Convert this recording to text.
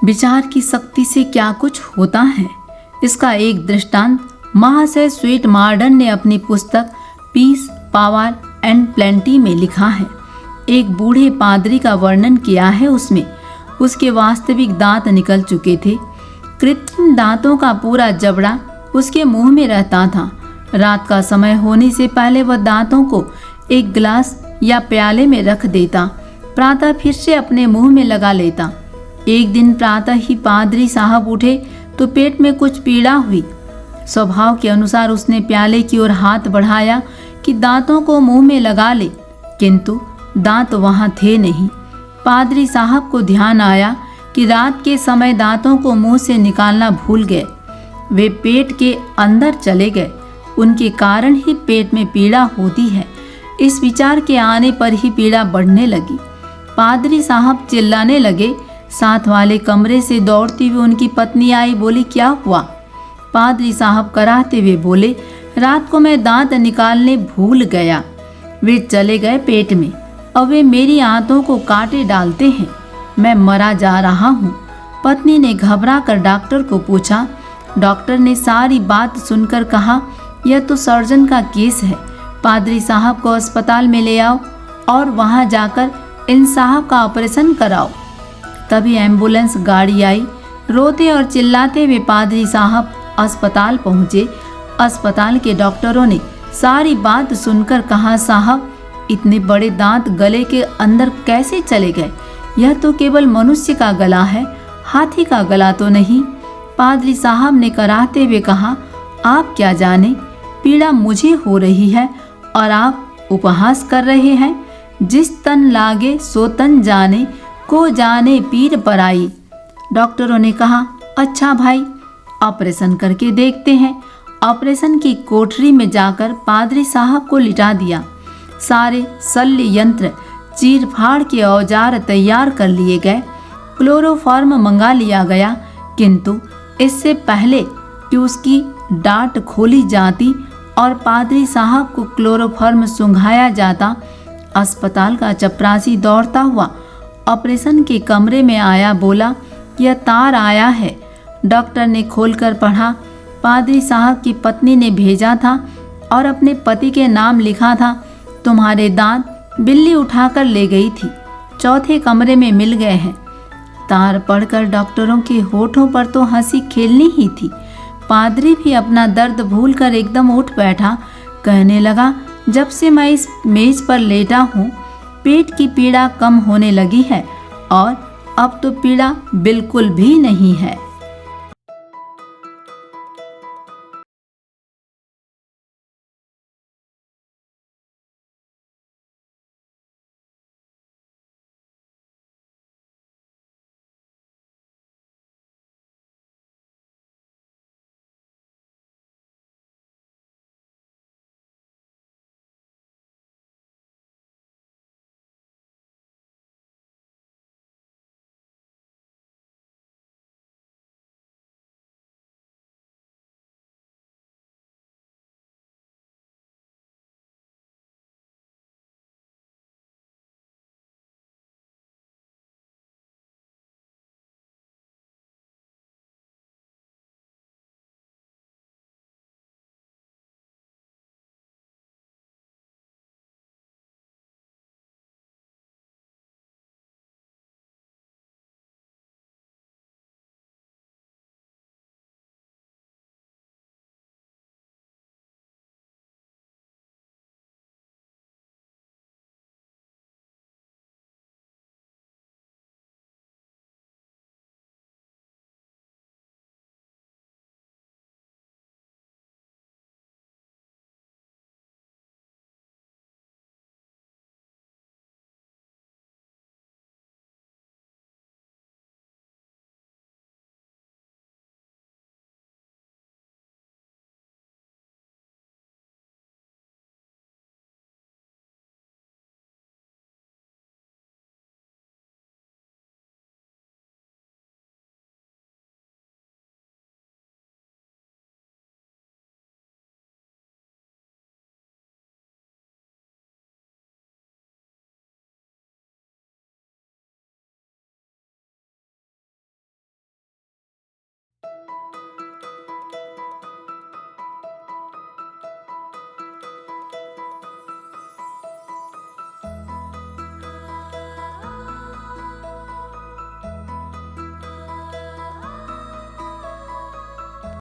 विचार की शक्ति से क्या कुछ होता है, इसका एक दृष्टांत महाशय स्वीट मार्डन ने अपनी पुस्तक पीस, पावर एंड प्लेंटी में लिखा है। एक बूढ़े पादरी का वर्णन किया है। उसमें उसके वास्तविक दांत निकल चुके थे। कृत्रिम दांतों का पूरा जबड़ा उसके मुंह में रहता था। रात का समय होने से पहले वह दांतों को एक गिलास या प्याले में रख देता, प्रातः फिर से अपने मुंह में लगा लेता। एक दिन प्रातः ही पादरी साहब उठे तो पेट में कुछ पीड़ा हुई। स्वभाव के अनुसार उसने प्याले की ओर हाथ बढ़ाया कि दांतों को मुंह में लगा ले, किंतु दांत वहां थे नहीं। पादरी साहब को ध्यान आया कि रात के समय दांतों को मुंह से निकालना भूल गए। वे पेट के अंदर चले गए। उनके कारण ही पेट में पीड़ा होती है। इस विचार के आने पर ही पीड़ा बढ़ने लगी। पादरी साहब चिल्लाने लगे। साथ वाले कमरे से दौड़ती हुई उनकी पत्नी आई, बोली क्या हुआ? पादरी साहब कराहते हुए बोले, रात को मैं दांत निकालने भूल गया। वे चले गए पेट में। अब वे मेरी आंतों को काटे डालते हैं। मैं मरा जा रहा हूँ। पत्नी ने घबरा कर डॉक्टर को पूछा। डॉक्टर ने सारी बात सुनकर कहा, यह तो सर्जन का केस है। पादरी साहब को अस्पताल में ले आओ और वहां जाकर इन साहब का ऑपरेशन कराओ। तभी एम्बुलेंस गाड़ी आई। रोते और चिल्लाते हुए पादरी साहब अस्पताल पहुंचे। अस्पताल के डॉक्टरों ने सारी बात सुनकर कहा, साहब इतने बड़े दांत गले के अंदर कैसे चले गए? यह तो केवल मनुष्य का गला है, हाथी का गला तो नहीं। पादरी साहब ने कराहते हुए कहा, आप क्या जाने, पीड़ा मुझे हो रही है और आप उपहास कर रहे हैं। जिस तन लागे सो तन जाने, को जाने पीर पराई। डॉक्टरों ने कहा, अच्छा भाई ऑपरेशन करके देखते हैं। ऑपरेशन की कोठरी में जाकर पादरी साहब को लिटा दिया। सारे शल्य यंत्र, चीर फाड़ के औजार तैयार कर लिए गए। क्लोरोफॉर्म मंगा लिया गया, किंतु इससे पहले कि उसकी डांट खोली जाती और पादरी साहब को क्लोरोफॉर्म सुंघाया जाता, अस्पताल का चपरासी दौड़ता हुआ ऑपरेशन के कमरे में आया। बोला, यह तार आया है। डॉक्टर ने खोलकर पढ़ा। पादरी साहब की पत्नी ने भेजा था और अपने पति के नाम लिखा था। तुम्हारे दांत बिल्ली उठाकर ले गई थी, चौथे कमरे में मिल गए हैं। तार पढ़कर डॉक्टरों के होठों पर तो हंसी खेलनी ही थी। पादरी भी अपना दर्द भूलकर एकदम उठ बैठा। कहने लगा, जब से मैं इस मेज पर लेटा हूँ पेट की पीड़ा कम होने लगी है और अब तो पीड़ा बिल्कुल भी नहीं है।